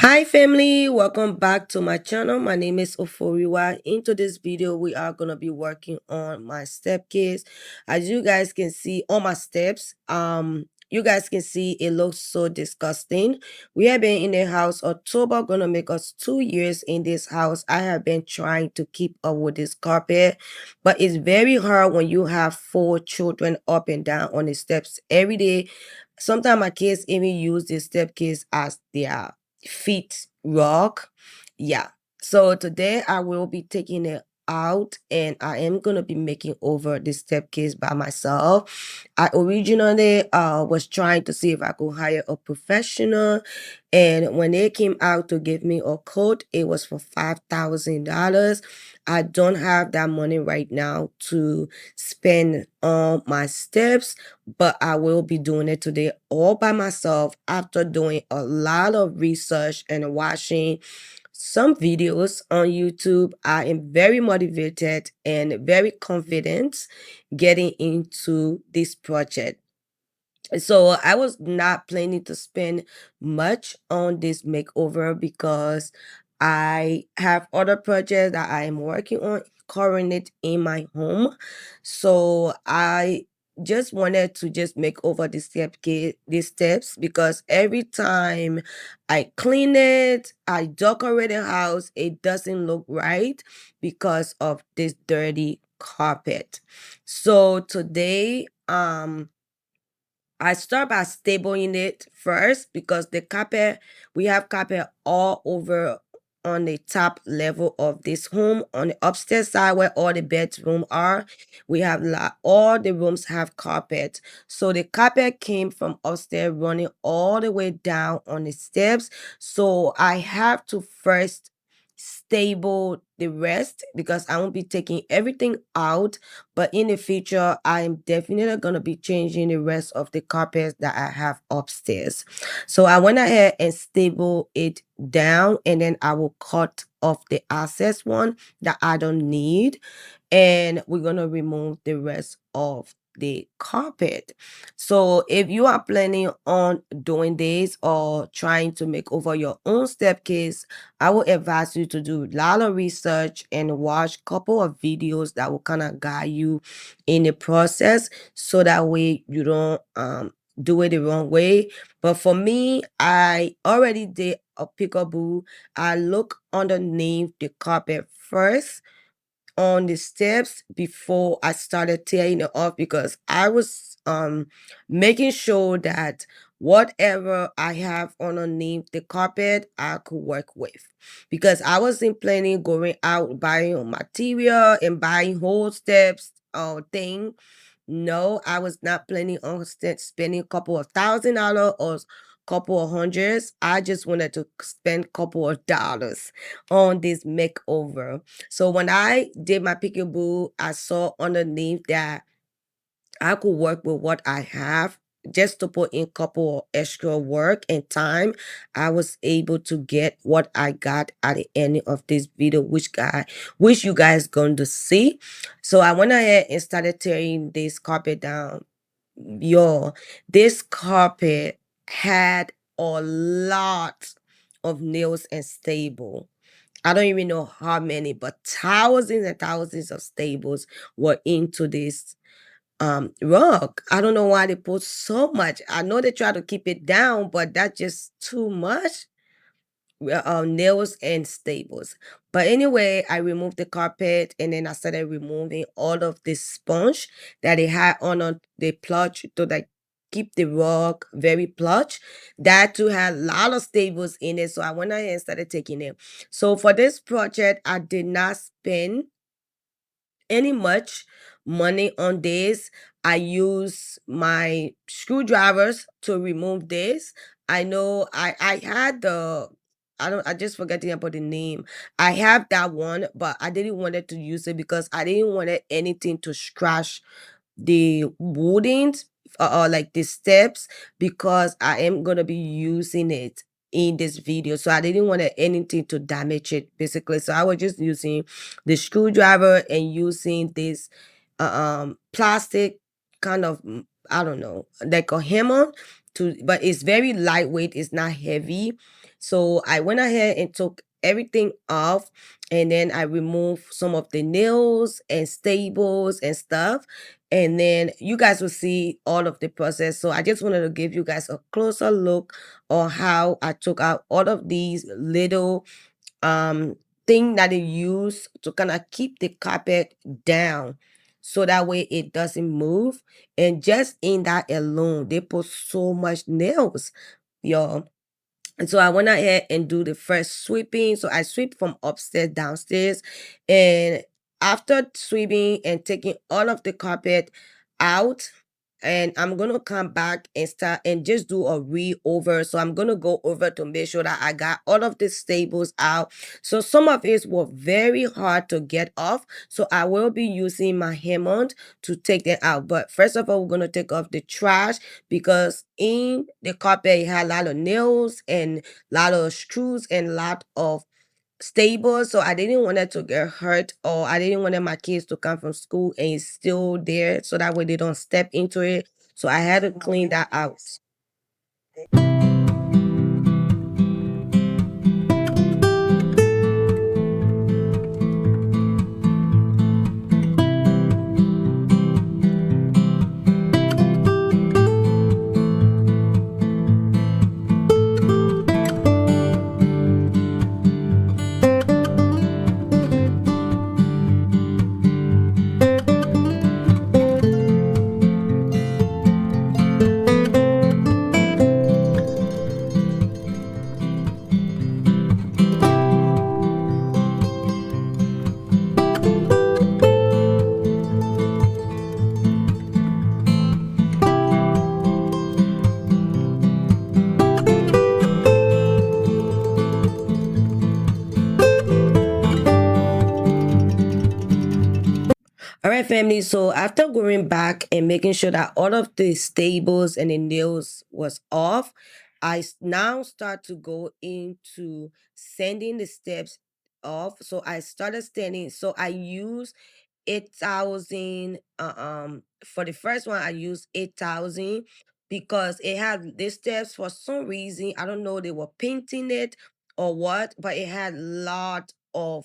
Hi family, welcome back to my channel. My name is Oforiwa. In today's video, we are going to be working on my step case. As you guys can see on my steps, you guys can see it looks so disgusting. We have been in the house October, gonna make us 2 years in this house. I have been trying to keep up with this carpet, but it's very hard when you have 4 children up and down on the steps every day. Sometimes my kids even use the step case as their feet rock. Yeah. So today I will be taking it out and I am gonna be making over the step case by myself. I originally was trying to see if I could hire a professional, and when they came out to give me a quote, it was for $5,000. I don't have that money right now to spend on my steps, but I will be doing it today all by myself after doing a lot of research and watching some videos on YouTube. I am very motivated and very confident getting into this project. So I was not planning to spend much on this makeover because I have other projects that I am working on currently in my home. So I just wanted to just make over these steps because every time I clean it, I decorate the house, it doesn't look right because of this dirty carpet. So today I start by stabling it first because the carpet, we have carpet all over on the top level of this home. On the upstairs side where all the bedroom are, we have all the rooms have carpet. So the carpet came from upstairs running all the way down on the steps. So I have to first stable the rest because I won't be taking everything out, but in the future I'm definitely gonna be changing the rest of the carpets that I have upstairs. So I went ahead and stable it down, and then I will cut off the excess one that I don't need, and we're gonna remove the rest of the carpet. So if you are planning on doing this or trying to make over your own step case, I would advise you to do a lot of research and watch a couple of videos that will kind of guide you in the process so that way you don't do it the wrong way. But for me, I already did a peekaboo. I look underneath the carpet first on the steps before I started tearing it off because I was making sure that whatever I have underneath the carpet I could work with, because I wasn't planning going out buying material and buying whole steps thing. No, I was not planning on spending a couple of $1,000 or couple of hundreds. I just wanted to spend a couple of dollars on this makeover. So when I did my peekaboo, I saw underneath that I could work with what I have just to put in a couple of extra work and time. I was able to get what I got at the end of this video, which you guys going to see. So I went ahead and started tearing this carpet down. Yo, this carpet had a lot of nails and stable. I don't even know how many, but thousands and thousands of staples were into this rug. I don't know why they put so much. I know they try to keep it down, but that's just too much. Nails and staples. But anyway, I removed the carpet and then I started removing all of this sponge that they had on the plush to like keep the rug very plush. That too had a lot of staples in it. So I went ahead and started taking it. So for this project, I did not spend any much money on this. I use my screwdrivers to remove this. I know I had the, I just forgetting about the name. I have that one, but I didn't want it to use it because I didn't want anything to scratch the woodings, like the steps, because I am gonna be using it in this video. So I didn't want anything to damage it basically. So I was just using the screwdriver and using this plastic kind of I don't know, like a hammer to, but it's very lightweight, it's not heavy. So I went ahead and took everything off, and then I removed some of the nails and staples and stuff, and then you guys will see all of the process. So I just wanted to give you guys a closer look on how I took out all of these little um thing that they use to kind of keep the carpet down, so that way it doesn't move. And just in that alone, they put so much nails, y'all. And so I went ahead and do the first sweeping. So I sweep from upstairs, downstairs. And after sweeping and taking all of the carpet out, and I'm gonna come back and start and just do a re-over. So I'm gonna go over to make sure that I got all of the staples out. So some of it were very hard to get off. So I will be using my Hammond to take them out. But first of all, we're gonna take off the trash, because in the carpet it had a lot of nails and a lot of screws and a lot of stable. So I didn't want it to get hurt, or I didn't want my kids to come from school and it's still there, so that way they don't step into it. So I had to clean that out. All right, family. So after going back and making sure that all of the staples and the nails was off, now start to go into sanding the steps off. So I started sanding. So I use 8,000. For the first one, I used 8,000 because it had the steps for some reason. I don't know, they were painting it or what, but it had lot of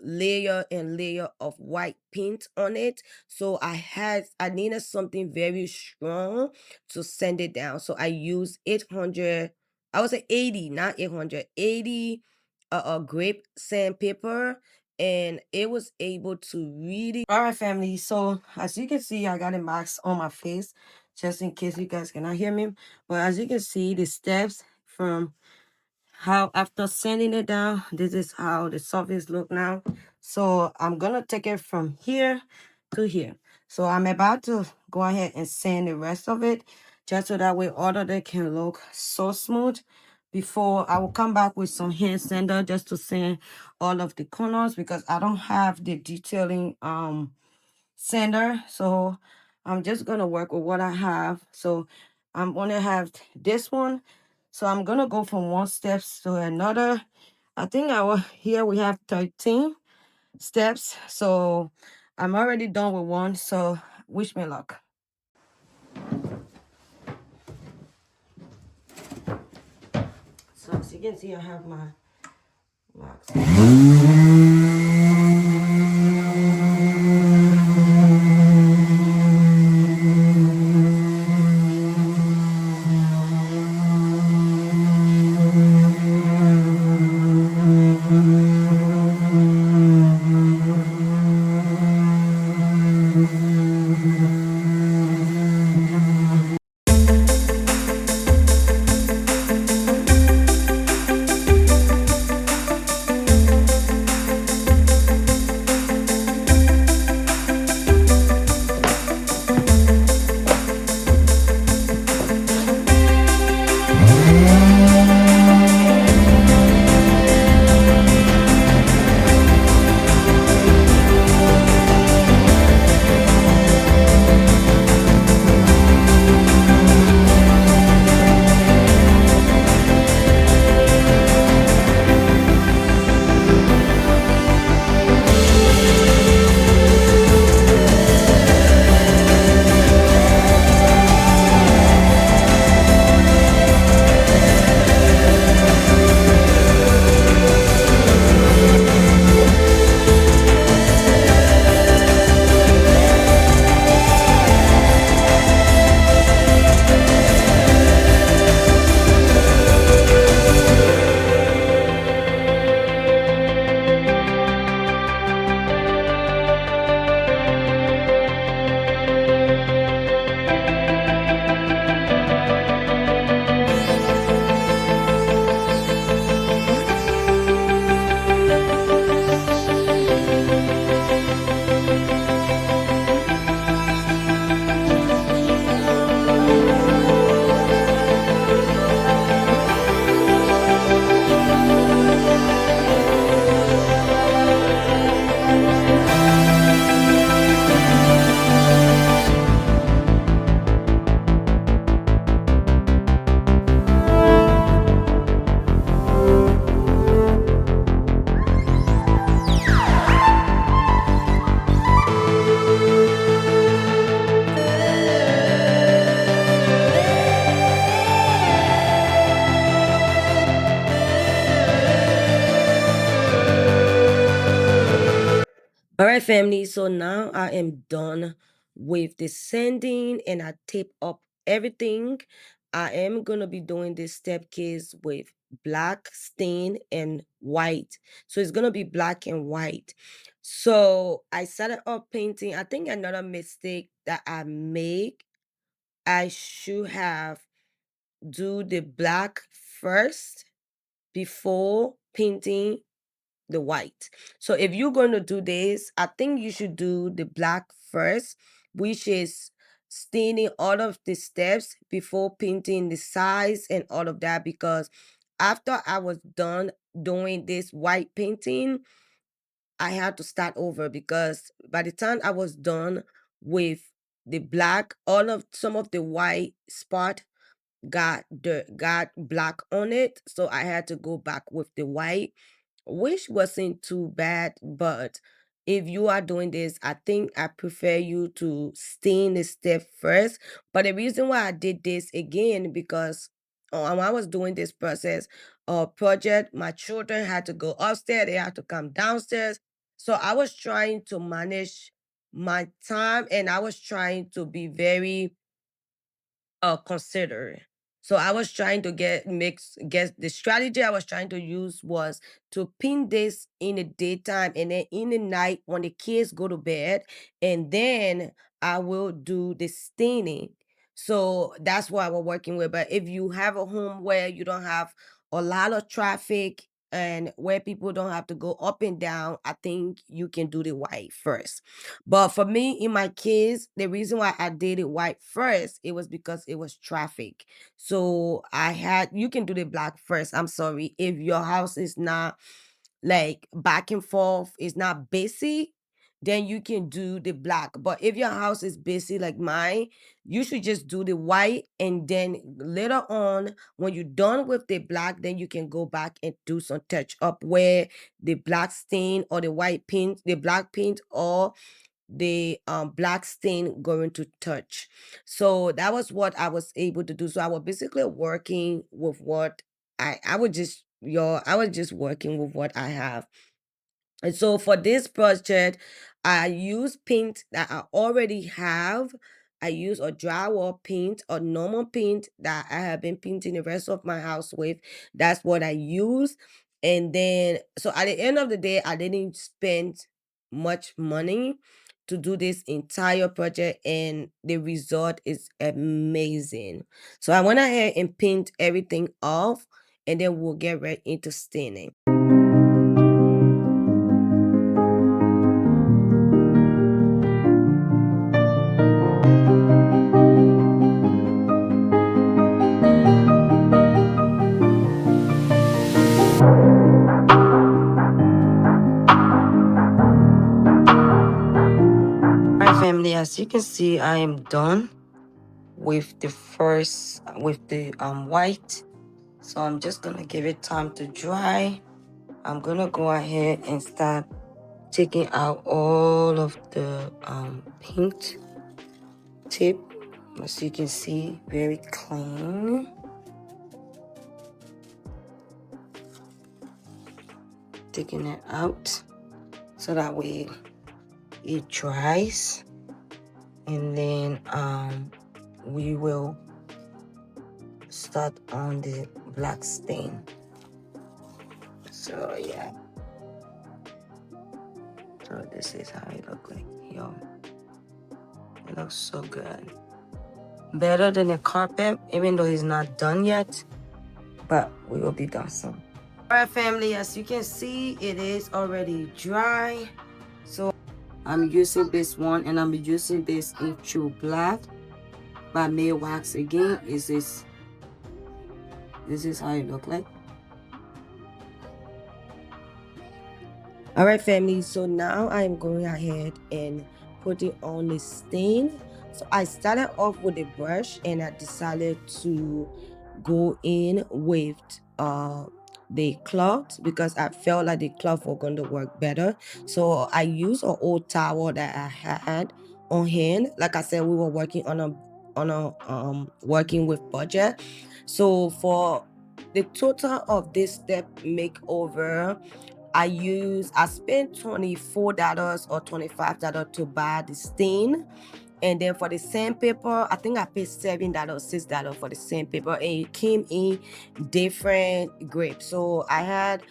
layer and layer of white paint on it. So I needed something very strong to sand it down. So I used 800, I would say 80, not 800, 80 grape sandpaper, and it was able to really. All right, family. So as you can see, I got a mask on my face just in case you guys cannot hear me. But as you can see, the steps from how after sanding it down, this is how the surface look now. So I'm gonna take it from here to here. So I'm about to go ahead and sand the rest of it, just so that way all of it can look so smooth. Before I will come back with some hand sander just to sand all of the corners, because I don't have the detailing sander. So I'm just gonna work with what I have. So I'm gonna have this one. So I'm gonna go from one steps to another. I think here we have 13 steps. So I'm already done with one. So wish me luck. So as you can see, I have my marks. All right, family. So now I am done with the sanding and I tape up everything. I am going to be doing this step case with black stain and white. So it's going to be black and white. So I started up painting. I think another mistake that I make, I should have do the black first before painting the white. So if you're going to do this, I think you should do the black first, which is staining all of the steps before painting the sides and all of that. Because after I was done doing this white painting, I had to start over because by the time I was done with the black, all of some of the white spot got black on it, so I had to go back with the white, which wasn't too bad. But if you are doing this, I think I prefer you to stain the step first. But the reason why I did this again, because when I was doing this process project, my children had to go upstairs, they had to come downstairs, so I was trying to manage my time and I was trying to be very consider. So I was trying to get the strategy I was trying to use was to pin this in the daytime and then in the night when the kids go to bed, and then I will do the staining. So that's what we're working with. But if you have a home where you don't have a lot of traffic and where people don't have to go up and down, I think you can do the white first. But for me, in my case, the reason why I did it white first, it was because it was traffic. So you can do the black first. I'm sorry. If your house is not like back and forth, it's not busy, then you can do the black. But if your house is busy like mine, you should just do the white. And then later on, when you're done with the black, then you can go back and do some touch up where the black stain or the white paint, the black paint, or the black stain going to touch. So that was what I was able to do. So I was basically working with what I would just your I was just working with what I have. And so for this project, I use paint that I already have. I use a drywall paint or normal paint that I have been painting the rest of my house with. That's what I use. And then, so at the end of the day, I didn't spend much money to do this entire project, and the result is amazing. So I went ahead and paint everything off, and then we'll get right into staining. Hi family, as you can see, I am done with the white. So I'm just gonna give it time to dry. I'm gonna go ahead and start taking out all of the paint tip. As you can see, very clean. Taking it out so that way it dries, and then we will start on the black stain. So yeah, so this is how it look like. Yo, it looks so good, better than the carpet, even though it's not done yet, but we will be done soon. All right family, as you can see, it is already dry. So I'm using this one, and I'm using this in True Black by May Wax again. This is how it look like. All right family, so now I'm going ahead and putting on the stain. So I started off with a brush, and I decided to go in with the cloth because I felt like the cloth was going to work better. So I used an old towel that I had on hand. Like I said, we were working on a working with budget. So for the total of this step makeover, I spent $24 or $25 to buy the stain. And then for the sandpaper, I think I paid $7, $6 for the sandpaper, and it came in different grapes. So I had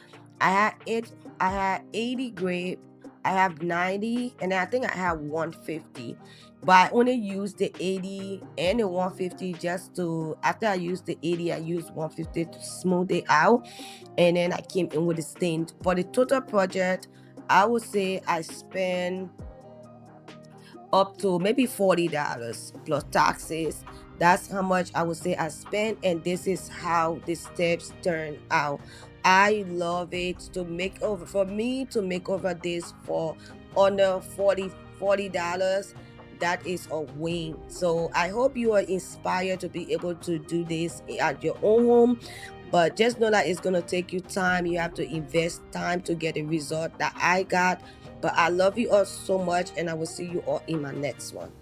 80 grape, I have 90, and then I think I have 150. But I only used the 80 and the 150 just to, after I used the 80, I used 150 to smooth it out. And then I came in with the stain. For the total project, I would say I spent up to maybe $40 plus taxes. That's how much I would say I spent, and this is how the steps turn out. I love it to make over, for me to make over this for under $40. That is a win. So I hope you are inspired to be able to do this at your own home, but just know that it's going to take you time. You have to invest time to get the result that I got. But I love you all so much, and I will see you all in my next one.